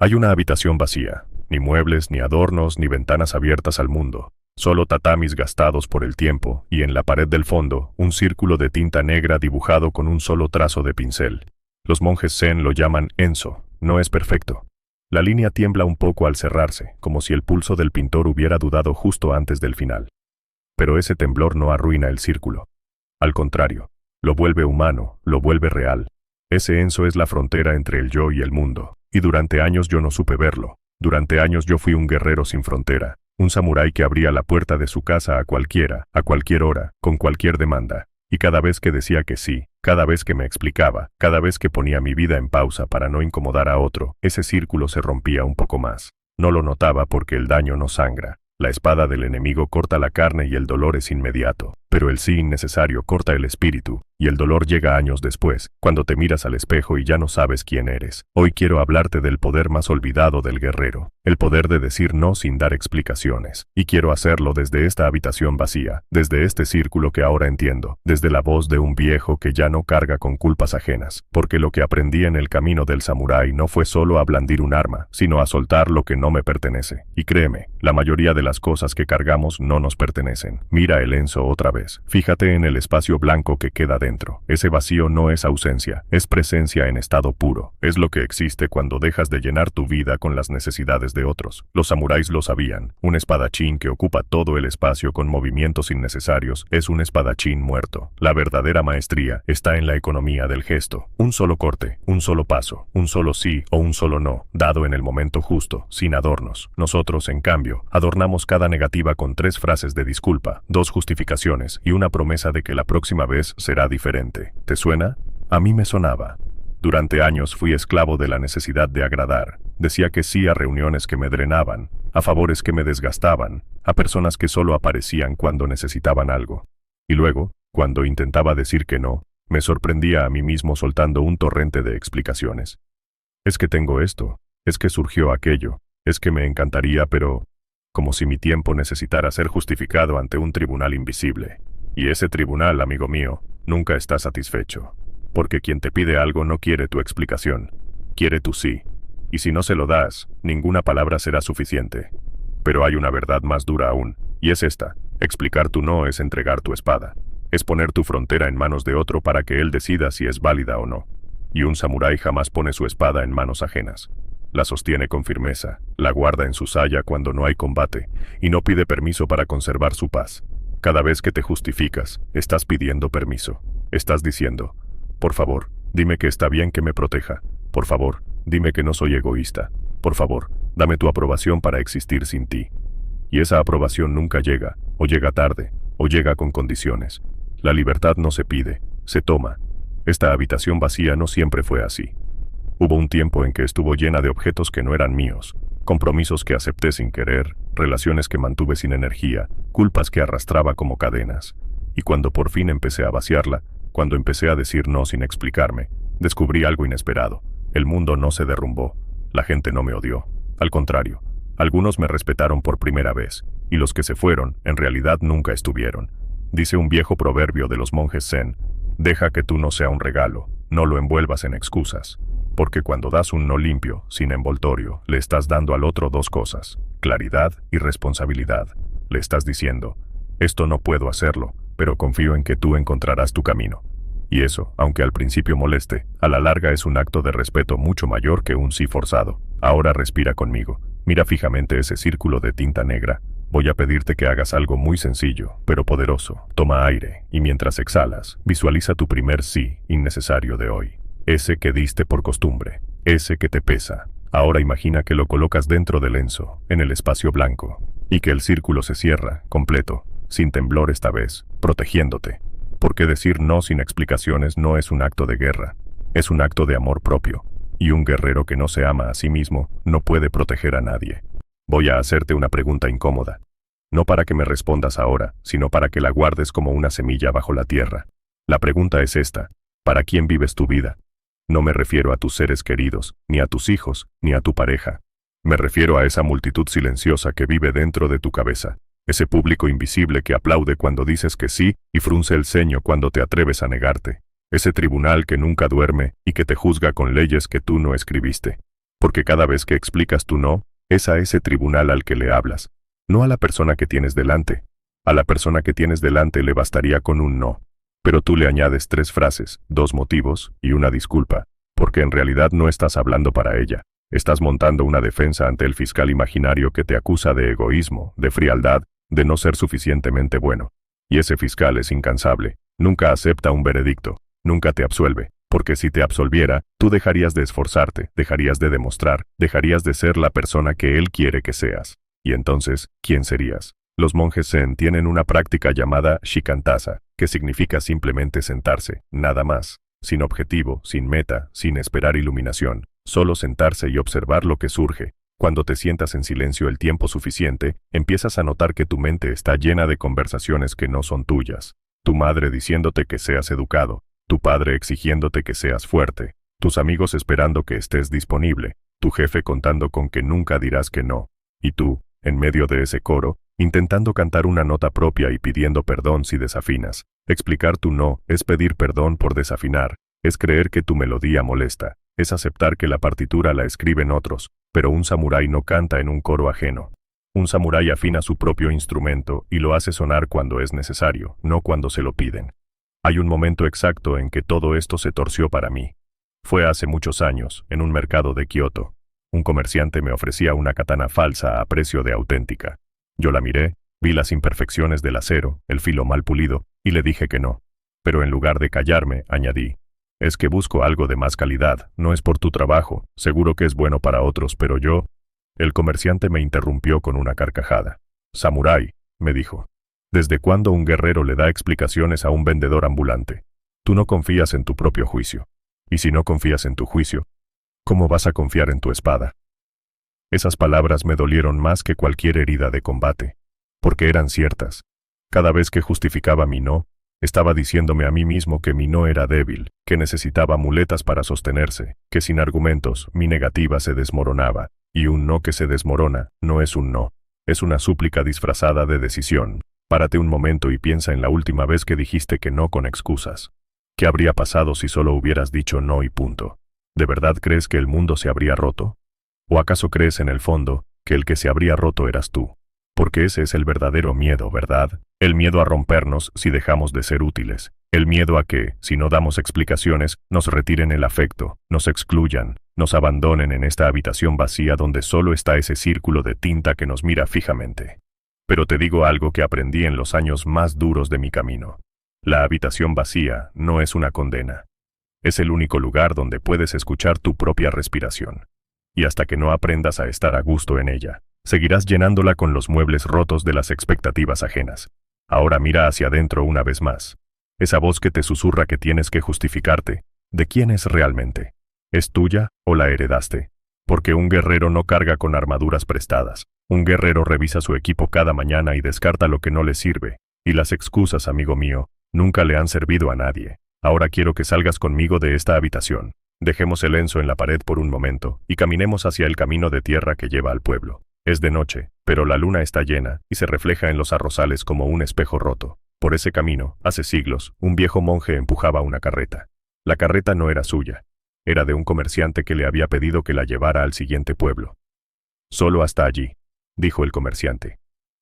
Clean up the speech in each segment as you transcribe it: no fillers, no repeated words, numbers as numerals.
Hay una habitación vacía, ni muebles, ni adornos, ni ventanas abiertas al mundo. Solo tatamis gastados por el tiempo, y en la pared del fondo, un círculo de tinta negra dibujado con un solo trazo de pincel. Los monjes zen lo llaman Enso, no es perfecto. La línea tiembla un poco al cerrarse, como si el pulso del pintor hubiera dudado justo antes del final. Pero ese temblor no arruina el círculo. Al contrario, lo vuelve humano, lo vuelve real. Ese Enso es la frontera entre el yo y el mundo, y durante años yo no supe verlo. Durante años yo fui un guerrero sin frontera, un samurái que abría la puerta de su casa a cualquiera, a cualquier hora, con cualquier demanda. Y cada vez que decía que sí, cada vez que me explicaba, cada vez que ponía mi vida en pausa para no incomodar a otro, ese círculo se rompía un poco más. No lo notaba porque el daño no sangra. La espada del enemigo corta la carne y el dolor es inmediato, pero el sí innecesario corta el espíritu, y el dolor llega años después, cuando te miras al espejo y ya no sabes quién eres. Hoy quiero hablarte del poder más olvidado del guerrero, el poder de decir no sin dar explicaciones, y quiero hacerlo desde esta habitación vacía, desde este círculo que ahora entiendo, desde la voz de un viejo que ya no carga con culpas ajenas, porque lo que aprendí en el camino del samurái no fue solo a blandir un arma, sino a soltar lo que no me pertenece, y créeme, la mayoría de las cosas que cargamos no nos pertenecen. Mira el Enso otra vez, fíjate en el espacio blanco que queda dentro. Ese vacío no es ausencia, es presencia en estado puro. Es lo que existe cuando dejas de llenar tu vida con las necesidades de otros. Los samuráis lo sabían. Un espadachín que ocupa todo el espacio con movimientos innecesarios es un espadachín muerto. La verdadera maestría está en la economía del gesto. Un solo corte, un solo paso, un solo sí o un solo no, dado en el momento justo, sin adornos. Nosotros, en cambio, adornamos cada negativa con 3 frases de disculpa, 2 justificaciones y una promesa de que la próxima vez será diferente. ¿Te suena? A mí me sonaba. Durante años fui esclavo de la necesidad de agradar. Decía que sí a reuniones que me drenaban, a favores que me desgastaban, a personas que solo aparecían cuando necesitaban algo. Y luego, cuando intentaba decir que no, me sorprendía a mí mismo soltando un torrente de explicaciones. Es que tengo esto, es que surgió aquello, es que me encantaría, pero... como si mi tiempo necesitara ser justificado ante un tribunal invisible. Y ese tribunal, amigo mío, nunca está satisfecho. Porque quien te pide algo no quiere tu explicación, quiere tu sí. Y si no se lo das, ninguna palabra será suficiente. Pero hay una verdad más dura aún, y es esta: explicar tu no es entregar tu espada. Es poner tu frontera en manos de otro para que él decida si es válida o no. Y un samurái jamás pone su espada en manos ajenas. La sostiene con firmeza, la guarda en su saya cuando no hay combate, y no pide permiso para conservar su paz. Cada vez que te justificas, estás pidiendo permiso. Estás diciendo: por favor, dime que está bien que me proteja. Por favor, dime que no soy egoísta. Por favor, dame tu aprobación para existir sin ti. Y esa aprobación nunca llega, o llega tarde, o llega con condiciones. La libertad no se pide, se toma. Esta habitación vacía no siempre fue así. Hubo un tiempo en que estuvo llena de objetos que no eran míos, compromisos que acepté sin querer, relaciones que mantuve sin energía, culpas que arrastraba como cadenas. Y cuando por fin empecé a vaciarla, cuando empecé a decir no sin explicarme, descubrí algo inesperado. El mundo no se derrumbó, la gente no me odió. Al contrario, algunos me respetaron por primera vez, y los que se fueron, en realidad nunca estuvieron. Dice un viejo proverbio de los monjes zen: deja que tú no sea un regalo, no lo envuelvas en excusas. Porque cuando das un no limpio, sin envoltorio, le estás dando al otro 2 cosas: claridad y responsabilidad. Le estás diciendo: esto no puedo hacerlo, pero confío en que tú encontrarás tu camino. Y eso, aunque al principio moleste, a la larga es un acto de respeto mucho mayor que un sí forzado. Ahora respira conmigo, mira fijamente ese círculo de tinta negra. Voy a pedirte que hagas algo muy sencillo, pero poderoso. Toma aire, y mientras exhalas, visualiza tu primer sí innecesario de hoy. Ese que diste por costumbre, ese que te pesa. Ahora imagina que lo colocas dentro del Enso, en el espacio blanco, y que el círculo se cierra, completo, sin temblor esta vez, protegiéndote. Porque decir no sin explicaciones no es un acto de guerra, es un acto de amor propio, y un guerrero que no se ama a sí mismo no puede proteger a nadie. Voy a hacerte una pregunta incómoda. No para que me respondas ahora, sino para que la guardes como una semilla bajo la tierra. La pregunta es esta: ¿para quién vives tu vida? No me refiero a tus seres queridos, ni a tus hijos, ni a tu pareja. Me refiero a esa multitud silenciosa que vive dentro de tu cabeza. Ese público invisible que aplaude cuando dices que sí y frunce el ceño cuando te atreves a negarte. Ese tribunal que nunca duerme y que te juzga con leyes que tú no escribiste. Porque cada vez que explicas tu no, es a ese tribunal al que le hablas, no a la persona que tienes delante. A la persona que tienes delante le bastaría con un no. Pero tú le añades 3 frases, 2 motivos y una disculpa, porque en realidad no estás hablando para ella. Estás montando una defensa ante el fiscal imaginario que te acusa de egoísmo, de frialdad, de no ser suficientemente bueno. Y ese fiscal es incansable, nunca acepta un veredicto, nunca te absuelve, porque si te absolviera, tú dejarías de esforzarte, dejarías de demostrar, dejarías de ser la persona que él quiere que seas. Y entonces, ¿quién serías? Los monjes Zen tienen una práctica llamada Shikantasa, que significa simplemente sentarse, nada más, sin objetivo, sin meta, sin esperar iluminación, solo sentarse y observar lo que surge. Cuando te sientas en silencio el tiempo suficiente, empiezas a notar que tu mente está llena de conversaciones que no son tuyas. Tu madre diciéndote que seas educado, tu padre exigiéndote que seas fuerte, tus amigos esperando que estés disponible, tu jefe contando con que nunca dirás que no, y tú, en medio de ese coro, intentando cantar una nota propia y pidiendo perdón si desafinas. Explicar tu no es pedir perdón por desafinar, es creer que tu melodía molesta, es aceptar que la partitura la escriben otros, pero un samurái no canta en un coro ajeno. Un samurái afina su propio instrumento y lo hace sonar cuando es necesario, no cuando se lo piden. Hay un momento exacto en que todo esto se torció para mí. Fue hace muchos años, en un mercado de Kioto. Un comerciante me ofrecía una katana falsa a precio de auténtica. Yo la miré, vi las imperfecciones del acero, el filo mal pulido, y le dije que no. Pero en lugar de callarme, añadí: es que busco algo de más calidad, no es por tu trabajo, seguro que es bueno para otros, pero yo... El comerciante me interrumpió con una carcajada. Samurái, me dijo. ¿Desde cuándo un guerrero le da explicaciones a un vendedor ambulante? Tú no confías en tu propio juicio. Y si no confías en tu juicio, ¿cómo vas a confiar en tu espada? Esas palabras me dolieron más que cualquier herida de combate, porque eran ciertas. Cada vez que justificaba mi no, estaba diciéndome a mí mismo que mi no era débil, que necesitaba muletas para sostenerse, que sin argumentos mi negativa se desmoronaba, y un no que se desmorona no es un no, es una súplica disfrazada de decisión. Párate un momento y piensa en la última vez que dijiste que no con excusas. ¿Qué habría pasado si solo hubieras dicho no y punto? ¿De verdad crees que el mundo se habría roto? ¿O acaso crees en el fondo que el que se habría roto eras tú? Porque ese es el verdadero miedo, ¿verdad? El miedo a rompernos si dejamos de ser útiles. El miedo a que, si no damos explicaciones, nos retiren el afecto, nos excluyan, nos abandonen en esta habitación vacía donde solo está ese círculo de tinta que nos mira fijamente. Pero te digo algo que aprendí en los años más duros de mi camino. La habitación vacía no es una condena. Es el único lugar donde puedes escuchar tu propia respiración. Y hasta que no aprendas a estar a gusto en ella, seguirás llenándola con los muebles rotos de las expectativas ajenas. Ahora mira hacia adentro una vez más. Esa voz que te susurra que tienes que justificarte, ¿de quién es realmente? ¿Es tuya o la heredaste? Porque un guerrero no carga con armaduras prestadas. Un guerrero revisa su equipo cada mañana y descarta lo que no le sirve. Y las excusas, amigo mío, nunca le han servido a nadie. Ahora quiero que salgas conmigo de esta habitación. Dejemos el lienzo en la pared por un momento y caminemos hacia el camino de tierra que lleva al pueblo. Es de noche, pero la luna está llena y se refleja en los arrozales como un espejo roto. Por ese camino, hace siglos, un viejo monje empujaba una carreta. La carreta no era suya. Era de un comerciante que le había pedido que la llevara al siguiente pueblo. Solo hasta allí, dijo el comerciante.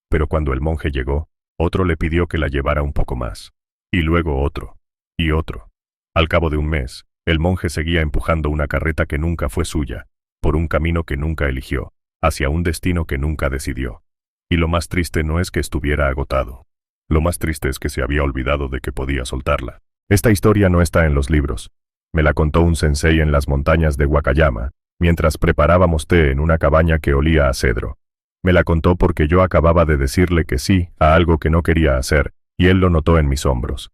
Pero cuando el monje llegó, otro le pidió que la llevara un poco más. Y luego otro. Y otro. Al cabo de un mes, el monje seguía empujando una carreta que nunca fue suya, por un camino que nunca eligió, hacia un destino que nunca decidió. Y lo más triste no es que estuviera agotado. Lo más triste es que se había olvidado de que podía soltarla. Esta historia no está en los libros. Me la contó un sensei en las montañas de Wakayama, mientras preparábamos té en una cabaña que olía a cedro. Me la contó porque yo acababa de decirle que sí a algo que no quería hacer, y él lo notó en mis hombros.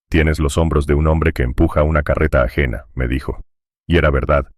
Tienes los hombros de un hombre que empuja una carreta ajena, me dijo. Y era verdad.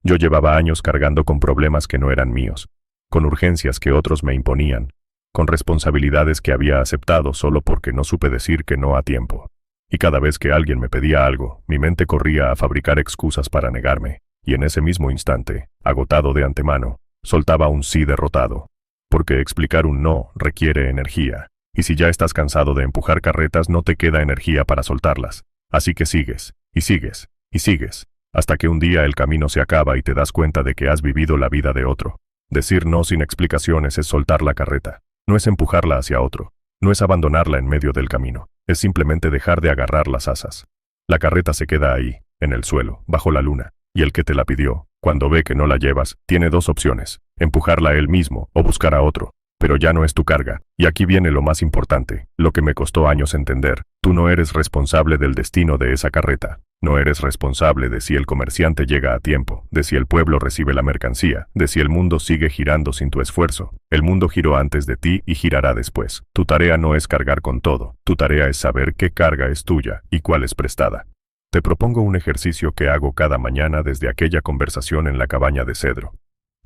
Yo llevaba años cargando con problemas que no eran míos, con urgencias que otros me imponían, con responsabilidades que había aceptado solo porque no supe decir que no a tiempo. Y cada vez que alguien me pedía algo, mi mente corría a fabricar excusas para negarme, y en ese mismo instante, agotado de antemano, soltaba un sí derrotado. Porque explicar un no requiere energía. Y si ya estás cansado de empujar carretas, no te queda energía para soltarlas. Así que sigues, y sigues, y sigues. Hasta que un día el camino se acaba y te das cuenta de que has vivido la vida de otro. Decir no sin explicaciones es soltar la carreta. No es empujarla hacia otro. No es abandonarla en medio del camino. Es simplemente dejar de agarrar las asas. La carreta se queda ahí, en el suelo, bajo la luna. Y el que te la pidió, cuando ve que no la llevas, tiene dos opciones: empujarla él mismo o buscar a otro. Pero ya no es tu carga. Y aquí viene lo más importante, lo que me costó años entender. Tú no eres responsable del destino de esa carreta. No eres responsable de si el comerciante llega a tiempo, de si el pueblo recibe la mercancía, de si el mundo sigue girando sin tu esfuerzo. El mundo giró antes de ti y girará después. Tu tarea no es cargar con todo. Tu tarea es saber qué carga es tuya y cuál es prestada. Te propongo un ejercicio que hago cada mañana desde aquella conversación en la cabaña de cedro.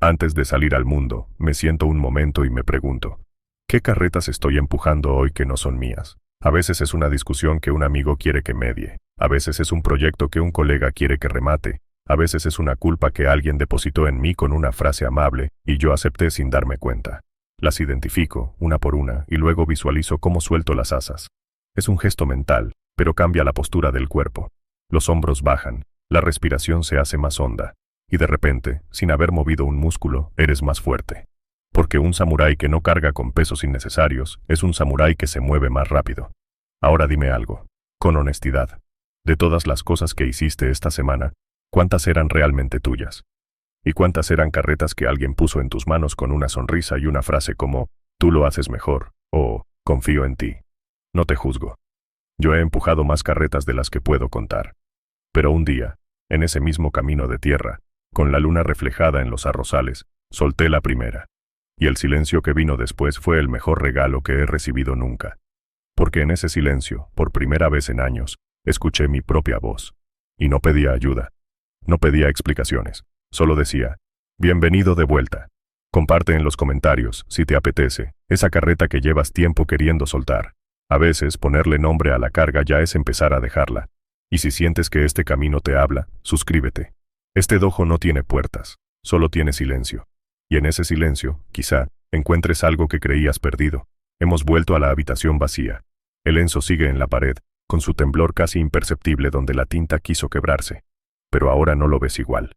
Antes de salir al mundo, me siento un momento y me pregunto, ¿qué carretas estoy empujando hoy que no son mías? A veces es una discusión que un amigo quiere que medie, a veces es un proyecto que un colega quiere que remate, a veces es una culpa que alguien depositó en mí con una frase amable y yo acepté sin darme cuenta. Las identifico, una por una, y luego visualizo cómo suelto las asas. Es un gesto mental, pero cambia la postura del cuerpo. Los hombros bajan, la respiración se hace más honda. Y de repente, sin haber movido un músculo, eres más fuerte. Porque un samurái que no carga con pesos innecesarios es un samurái que se mueve más rápido. Ahora dime algo, con honestidad. De todas las cosas que hiciste esta semana, ¿cuántas eran realmente tuyas? ¿Y cuántas eran carretas que alguien puso en tus manos con una sonrisa y una frase como, tú lo haces mejor, o, confío en ti? No te juzgo. Yo he empujado más carretas de las que puedo contar. Pero un día, en ese mismo camino de tierra, con la luna reflejada en los arrozales, solté la primera. Y el silencio que vino después fue el mejor regalo que he recibido nunca. Porque en ese silencio, por primera vez en años, escuché mi propia voz. Y no pedía ayuda. No pedía explicaciones. Solo decía, bienvenido de vuelta. Comparte en los comentarios, si te apetece, esa carreta que llevas tiempo queriendo soltar. A veces ponerle nombre a la carga ya es empezar a dejarla. Y si sientes que este camino te habla, suscríbete. Este dojo no tiene puertas, solo tiene silencio. Y en ese silencio, quizá, encuentres algo que creías perdido. Hemos vuelto a la habitación vacía. El lienzo sigue en la pared, con su temblor casi imperceptible donde la tinta quiso quebrarse. Pero ahora no lo ves igual.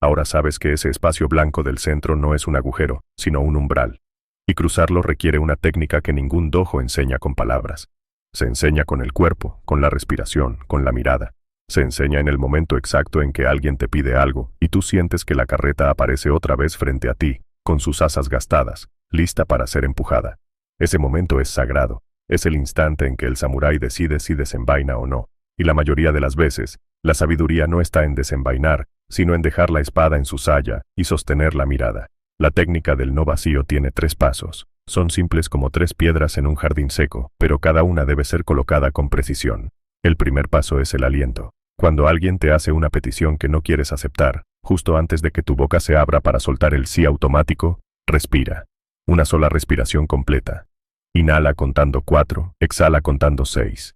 Ahora sabes que ese espacio blanco del centro no es un agujero, sino un umbral. Y cruzarlo requiere una técnica que ningún dojo enseña con palabras. Se enseña con el cuerpo, con la respiración, con la mirada. Se enseña en el momento exacto en que alguien te pide algo y tú sientes que la carreta aparece otra vez frente a ti, con sus asas gastadas, lista para ser empujada. Ese momento es sagrado. Es el instante en que el samurái decide si desenvaina o no. Y la mayoría de las veces, la sabiduría no está en desenvainar, sino en dejar la espada en su saya y sostener la mirada. La técnica del no vacío tiene 3 pasos. Son simples como 3 piedras en un jardín seco, pero cada una debe ser colocada con precisión. El primer paso es el aliento. Cuando alguien te hace una petición que no quieres aceptar, justo antes de que tu boca se abra para soltar el sí automático, respira. Una sola respiración completa. Inhala contando 4, exhala contando 6.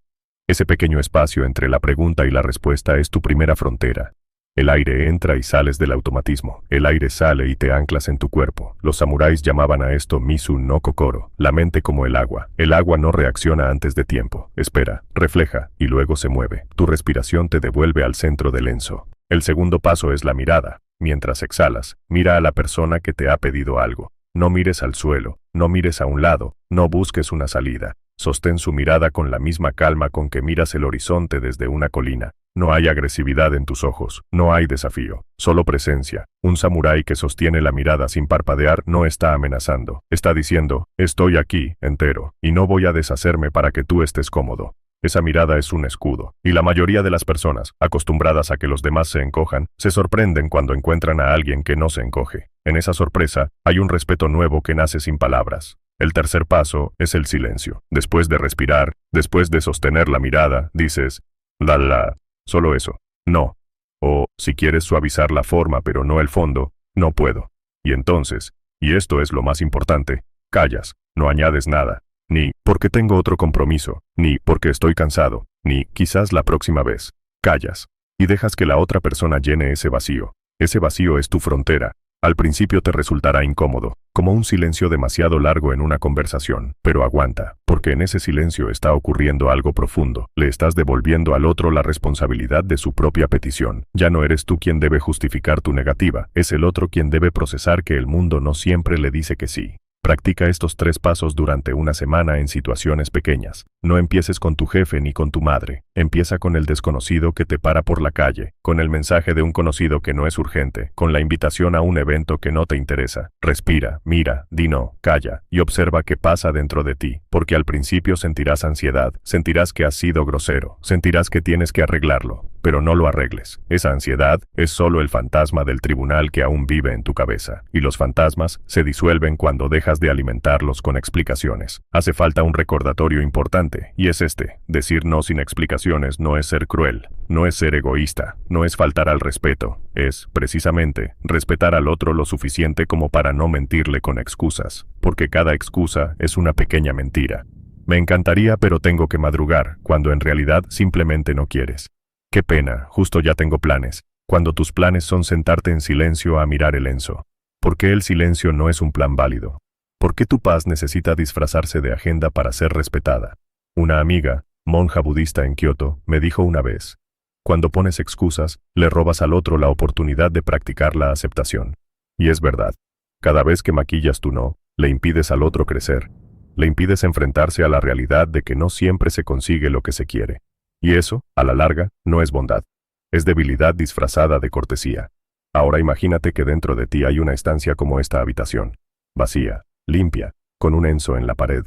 Ese pequeño espacio entre la pregunta y la respuesta es tu primera frontera. El aire entra y sales del automatismo. El aire sale y te anclas en tu cuerpo. Los samuráis llamaban a esto Misu no Kokoro, la mente como el agua. El agua no reacciona antes de tiempo. Espera, refleja, y luego se mueve. Tu respiración te devuelve al centro del lienzo. El segundo paso es la mirada. Mientras exhalas, mira a la persona que te ha pedido algo. No mires al suelo, no mires a un lado, no busques una salida. Sostén su mirada con la misma calma con que miras el horizonte desde una colina. No hay agresividad en tus ojos, no hay desafío, solo presencia. Un samurái que sostiene la mirada sin parpadear no está amenazando. Está diciendo, estoy aquí, entero, y no voy a deshacerme para que tú estés cómodo. Esa mirada es un escudo, y la mayoría de las personas, acostumbradas a que los demás se encojan, se sorprenden cuando encuentran a alguien que no se encoge. En esa sorpresa, hay un respeto nuevo que nace sin palabras. El tercer paso es el silencio. Después de respirar, después de sostener la mirada, dices, la. Solo eso. No. O, si quieres suavizar la forma pero no el fondo, no puedo. Y entonces, y esto es lo más importante, callas, no añades nada. Ni, porque tengo otro compromiso, ni, porque estoy cansado, ni, quizás la próxima vez. Callas. Y dejas que la otra persona llene ese vacío. Ese vacío es tu frontera. Al principio te resultará incómodo, como un silencio demasiado largo en una conversación, pero aguanta, porque en ese silencio está ocurriendo algo profundo. Le estás devolviendo al otro la responsabilidad de su propia petición. Ya no eres tú quien debe justificar tu negativa, es el otro quien debe procesar que el mundo no siempre le dice que sí. Practica estos 3 pasos durante una semana en situaciones pequeñas. No empieces con tu jefe ni con tu madre. Empieza con el desconocido que te para por la calle, con el mensaje de un conocido que no es urgente, con la invitación a un evento que no te interesa. Respira, mira, di no, calla, y observa qué pasa dentro de ti, porque al principio sentirás ansiedad, sentirás que has sido grosero, sentirás que tienes que arreglarlo, pero no lo arregles. Esa ansiedad es solo el fantasma del tribunal que aún vive en tu cabeza, y los fantasmas se disuelven cuando dejas de alimentarlos con explicaciones. Hace falta un recordatorio importante, y es este: decir no sin explicaciones no es ser cruel, no es ser egoísta, no es faltar al respeto, es, precisamente, respetar al otro lo suficiente como para no mentirle con excusas, porque cada excusa es una pequeña mentira. Me encantaría, pero tengo que madrugar, cuando en realidad simplemente no quieres. Qué pena, justo ya tengo planes, cuando tus planes son sentarte en silencio a mirar el lienzo. ¿Por qué el silencio no es un plan válido? ¿Por qué tu paz necesita disfrazarse de agenda para ser respetada? Una amiga, monja budista en Kioto, me dijo una vez: cuando pones excusas, le robas al otro la oportunidad de practicar la aceptación. Y es verdad. Cada vez que maquillas tu no, le impides al otro crecer. Le impides enfrentarse a la realidad de que no siempre se consigue lo que se quiere. Y eso, a la larga, no es bondad. Es debilidad disfrazada de cortesía. Ahora imagínate que dentro de ti hay una estancia como esta habitación. Vacía, limpia, con un lienzo en la pared.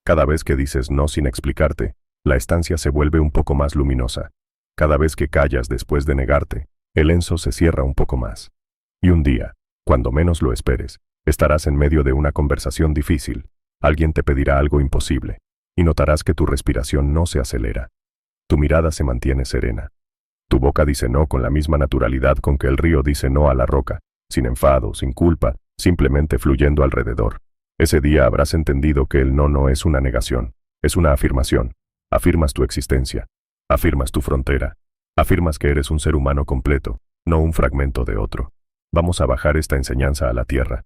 Cada vez que dices no sin explicarte, la estancia se vuelve un poco más luminosa. Cada vez que callas después de negarte, el lienzo se cierra un poco más. Y un día, cuando menos lo esperes, estarás en medio de una conversación difícil. Alguien te pedirá algo imposible, y notarás que tu respiración no se acelera. Tu mirada se mantiene serena. Tu boca dice no con la misma naturalidad con que el río dice no a la roca, sin enfado, sin culpa, simplemente fluyendo alrededor. Ese día habrás entendido que el no no es una negación, es una afirmación. Afirmas tu existencia, afirmas tu frontera, afirmas que eres un ser humano completo, no un fragmento de otro. Vamos a bajar esta enseñanza a la tierra,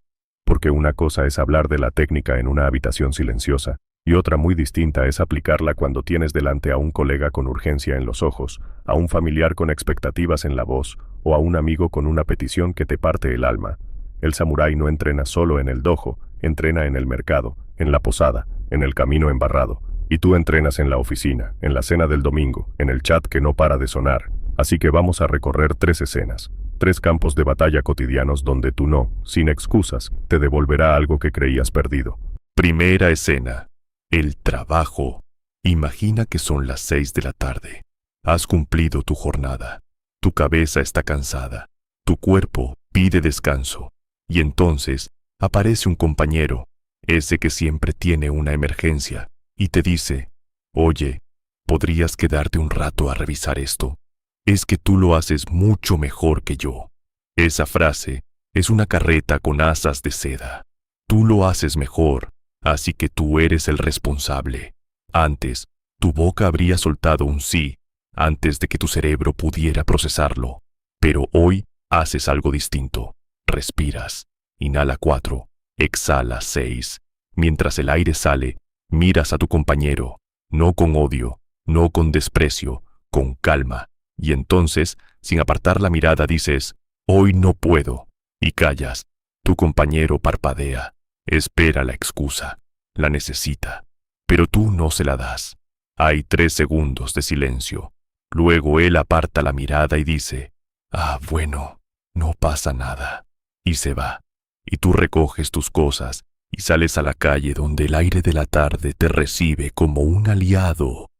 porque una cosa es hablar de la técnica en una habitación silenciosa, y otra muy distinta es aplicarla cuando tienes delante a un colega con urgencia en los ojos, a un familiar con expectativas en la voz, o a un amigo con una petición que te parte el alma. El samurái no entrena solo en el dojo, entrena en el mercado, en la posada, en el camino embarrado. Y tú entrenas en la oficina, en la cena del domingo, en el chat que no para de sonar. Así que vamos a recorrer 3 escenas, 3 campos de batalla cotidianos donde tú no, sin excusas, te devolverá algo que creías perdido. Primera escena. El trabajo. Imagina que son las 6 de la tarde. Has cumplido tu jornada. Tu cabeza está cansada. Tu cuerpo pide descanso. Y entonces aparece un compañero, ese que siempre tiene una emergencia, y te dice: oye, ¿podrías quedarte un rato a revisar esto? Es que tú lo haces mucho mejor que yo. Esa frase es una carreta con asas de seda. Tú lo haces mejor, así que tú eres el responsable. Antes, tu boca habría soltado un sí, antes de que tu cerebro pudiera procesarlo. Pero hoy haces algo distinto. Respiras. Inhala 4, exhala 6. Mientras el aire sale, miras a tu compañero, no con odio, no con desprecio, con calma. Y entonces, sin apartar la mirada, dices: hoy no puedo. Y callas. Tu compañero parpadea. Espera la excusa. La necesita. Pero tú no se la das. Hay 3 segundos de silencio. Luego él aparta la mirada y dice: ah, bueno, no pasa nada. Y se va. Y tú recoges tus cosas y sales a la calle donde el aire de la tarde te recibe como un aliado.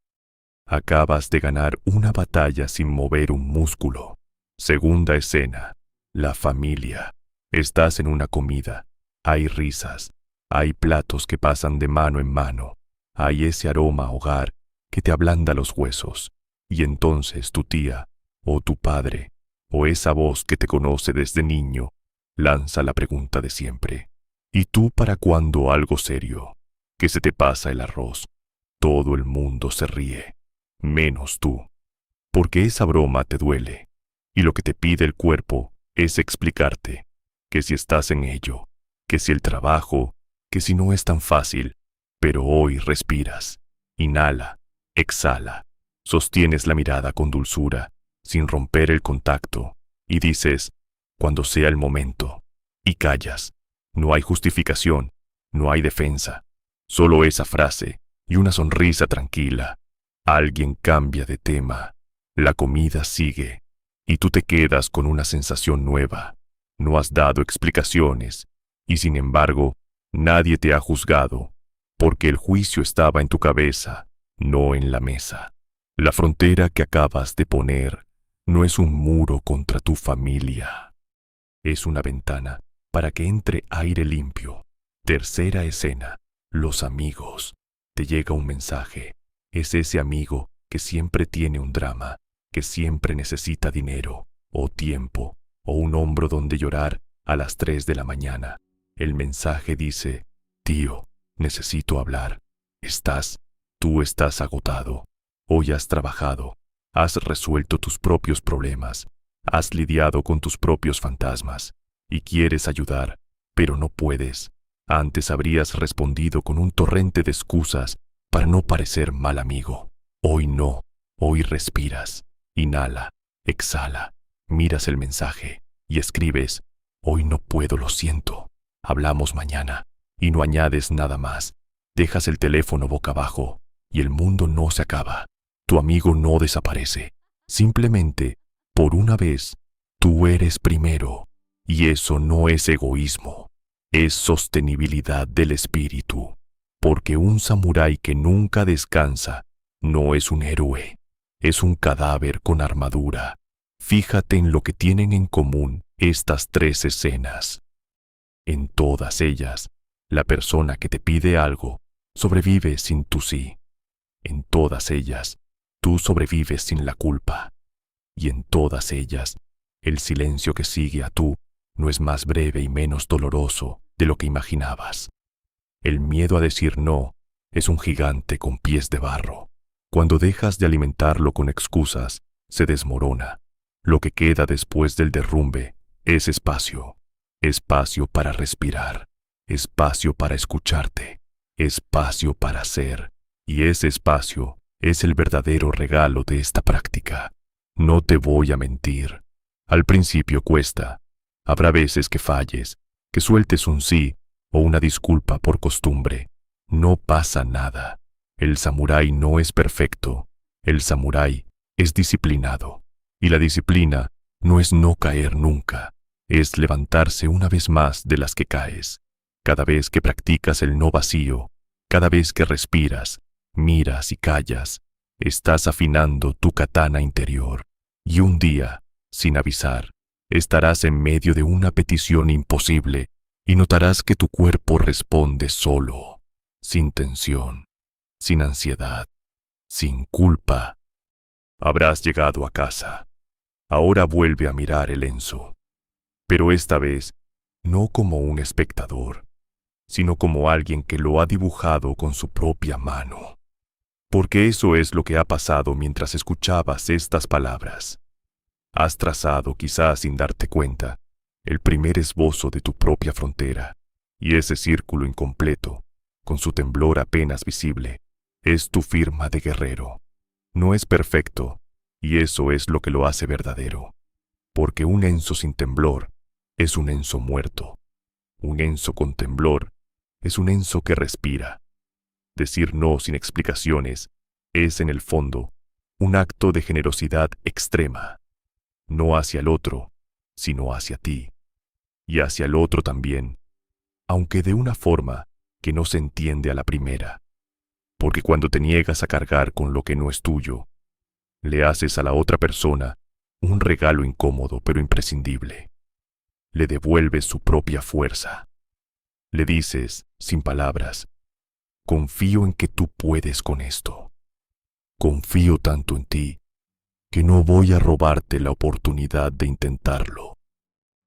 Acabas de ganar una batalla sin mover un músculo. Segunda escena. La familia. Estás en una comida. Hay risas. Hay platos que pasan de mano en mano. Hay ese aroma a hogar que te ablanda los huesos. Y entonces tu tía, o tu padre, o esa voz que te conoce desde niño, lanza la pregunta de siempre: ¿y tú para cuándo algo serio? Que se te pasa el arroz. Todo el mundo se ríe, menos tú, porque esa broma te duele, y lo que te pide el cuerpo es explicarte. que si estás en ello, que si el trabajo, que si no es tan fácil, pero hoy respiras, inhala, exhala, sostienes la mirada con dulzura, sin romper el contacto, y dices, cuando sea el momento, y callas. No hay justificación, no hay defensa, solo esa frase y una sonrisa tranquila. Alguien cambia de tema, la comida sigue, y tú te quedas con una sensación nueva. No has dado explicaciones, y sin embargo, nadie te ha juzgado, porque el juicio estaba en tu cabeza, no en la mesa. La frontera que acabas de poner no es un muro contra tu familia, es una ventana para que entre aire limpio. Tercera escena, los amigos. Te llega un mensaje. Es ese amigo que siempre tiene un drama, que siempre necesita dinero, o tiempo, o un hombro donde llorar a las 3 de la mañana. El mensaje dice, tío, necesito hablar. Tú estás agotado. Hoy has trabajado, has resuelto tus propios problemas, has lidiado con tus propios fantasmas, y quieres ayudar, pero no puedes. Antes habrías respondido con un torrente de excusas para no parecer mal amigo. Hoy no, hoy respiras, inhala, exhala, miras el mensaje y escribes, hoy no puedo, lo siento, hablamos mañana, y no añades nada más. Dejas el teléfono boca abajo y el mundo no se acaba. Tu amigo no desaparece. Simplemente, por una vez, tú eres primero. Y eso no es egoísmo, es sostenibilidad del espíritu. Porque un samurái que nunca descansa no es un héroe, es un cadáver con armadura. Fíjate en lo que tienen en común estas 3 escenas. En todas ellas, la persona que te pide algo sobrevive sin tu sí. En todas ellas, tú sobrevives sin la culpa. Y en todas ellas, el silencio que sigue a tú no es más breve y menos doloroso de lo que imaginabas. El miedo a decir no es un gigante con pies de barro. Cuando dejas de alimentarlo con excusas, se desmorona. Lo que queda después del derrumbe es espacio. Espacio para respirar. Espacio para escucharte. Espacio para ser. Y ese espacio es el verdadero regalo de esta práctica. No te voy a mentir. Al principio cuesta. Habrá veces que falles, que sueltes un sí o una disculpa por costumbre. No pasa nada. El samurái no es perfecto. El samurái es disciplinado. Y la disciplina no es no caer nunca. Es levantarse una vez más de las que caes. Cada vez que practicas el no vacío, cada vez que respiras, miras y callas, estás afinando tu katana interior. Y un día, sin avisar, estarás en medio de una petición imposible y notarás que tu cuerpo responde solo, sin tensión, sin ansiedad, sin culpa. Habrás llegado a casa. Ahora vuelve a mirar el lienzo, pero esta vez no como un espectador, sino como alguien que lo ha dibujado con su propia mano. Porque eso es lo que ha pasado mientras escuchabas estas palabras. Has trazado, quizás sin darte cuenta, el primer esbozo de tu propia frontera, y ese círculo incompleto, con su temblor apenas visible, es tu firma de guerrero. No es perfecto, y eso es lo que lo hace verdadero, porque un lienzo sin temblor es un lienzo muerto. Un lienzo con temblor es un lienzo que respira. Decir no sin explicaciones es, en el fondo, un acto de generosidad extrema. No hacia el otro, sino hacia ti. Y hacia el otro también, aunque de una forma que no se entiende a la primera. Porque cuando te niegas a cargar con lo que no es tuyo, le haces a la otra persona un regalo incómodo pero imprescindible. Le devuelves su propia fuerza. Le dices, sin palabras, confío en que tú puedes con esto. Confío tanto en ti que no voy a robarte la oportunidad de intentarlo.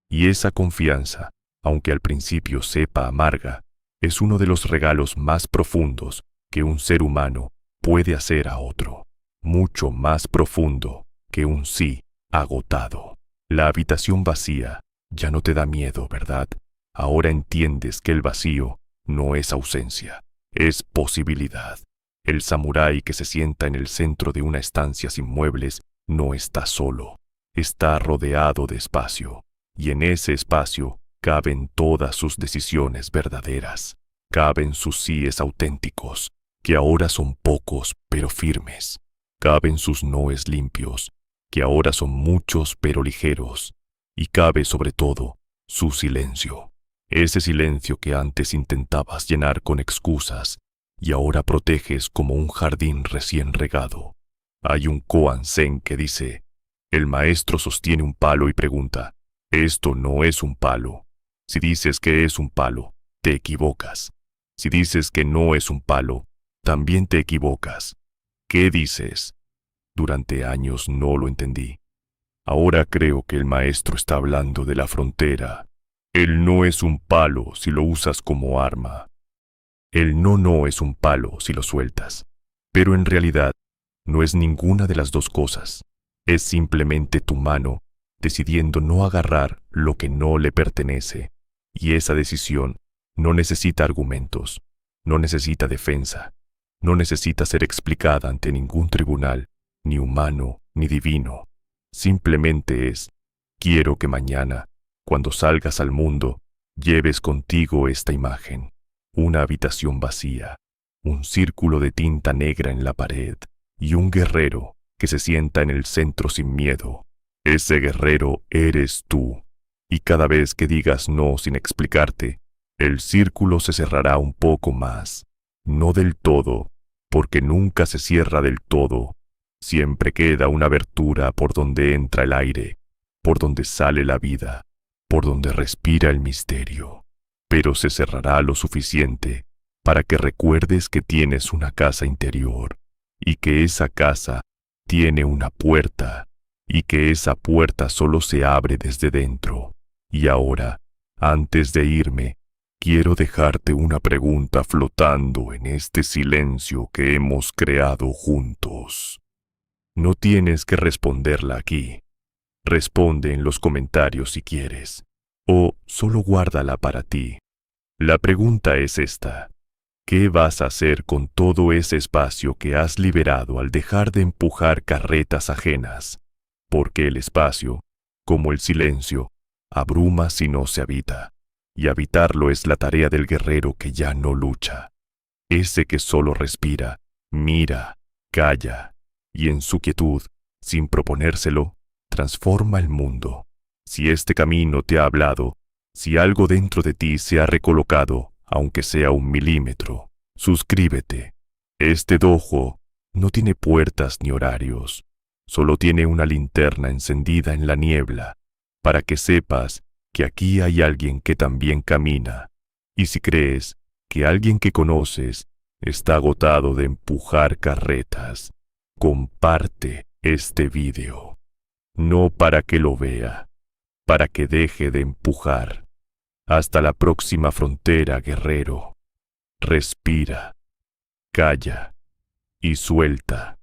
Y esa confianza, aunque al principio sepa amarga, es uno de los regalos más profundos que un ser humano puede hacer a otro. Mucho más profundo que un sí agotado. La habitación vacía Ya no te da miedo, ¿verdad? Ahora entiendes que el vacío no es ausencia, es posibilidad. El samurái que se sienta en el centro de una estancia sin muebles no está solo, está rodeado de espacio, y en ese espacio caben todas sus decisiones verdaderas, caben sus síes auténticos, que ahora son pocos pero firmes, caben sus noes limpios, que ahora son muchos pero ligeros, y cabe sobre todo su silencio, ese silencio que antes intentabas llenar con excusas y ahora proteges como un jardín recién regado. Hay un koan zen que dice, el maestro sostiene un palo y pregunta, esto no es un palo. Si dices que es un palo, te equivocas. Si dices que no es un palo, también te equivocas. ¿Qué dices? Durante años no lo entendí. Ahora creo que el maestro está hablando de la frontera. El no es un palo si lo usas como arma. El no es un palo si lo sueltas. Pero en realidad, no es ninguna de las dos cosas. Es simplemente tu mano decidiendo no agarrar lo que no le pertenece. Y esa decisión no necesita argumentos, no necesita defensa, no necesita ser explicada ante ningún tribunal, ni humano ni divino. Simplemente es, quiero que mañana, cuando salgas al mundo, lleves contigo esta imagen, una habitación vacía, un círculo de tinta negra en la pared y un guerrero que se sienta en el centro sin miedo. Ese guerrero eres tú, y cada vez que digas no sin explicarte, el círculo se cerrará un poco más, no del todo, porque nunca se cierra del todo. Siempre queda una abertura por donde entra el aire, por donde sale la vida, por donde respira el misterio. Pero se cerrará lo suficiente para que recuerdes que tienes una casa interior y que esa casa tiene una puerta y que esa puerta solo se abre desde dentro. Y ahora, antes de irme, quiero dejarte una pregunta flotando en este silencio que hemos creado juntos. No tienes que responderla aquí. Responde en los comentarios si quieres, o solo guárdala para ti. La pregunta es esta: ¿qué vas a hacer con todo ese espacio que has liberado al dejar de empujar carretas ajenas? Porque el espacio, como el silencio, abruma si no se habita, y habitarlo es la tarea del guerrero que ya no lucha. Ese que solo respira, mira, calla, y en su quietud, sin proponérselo, transforma el mundo. Si este camino te ha hablado, si algo dentro de ti se ha recolocado, aunque sea 1 milímetro, suscríbete. Este dojo no tiene puertas ni horarios, solo tiene una linterna encendida en la niebla, para que sepas que aquí hay alguien que también camina. Y si crees que alguien que conoces está agotado de empujar carretas, comparte este video. No para que lo vea, para que deje de empujar. Hasta la próxima frontera, guerrero. Respira, calla y suelta.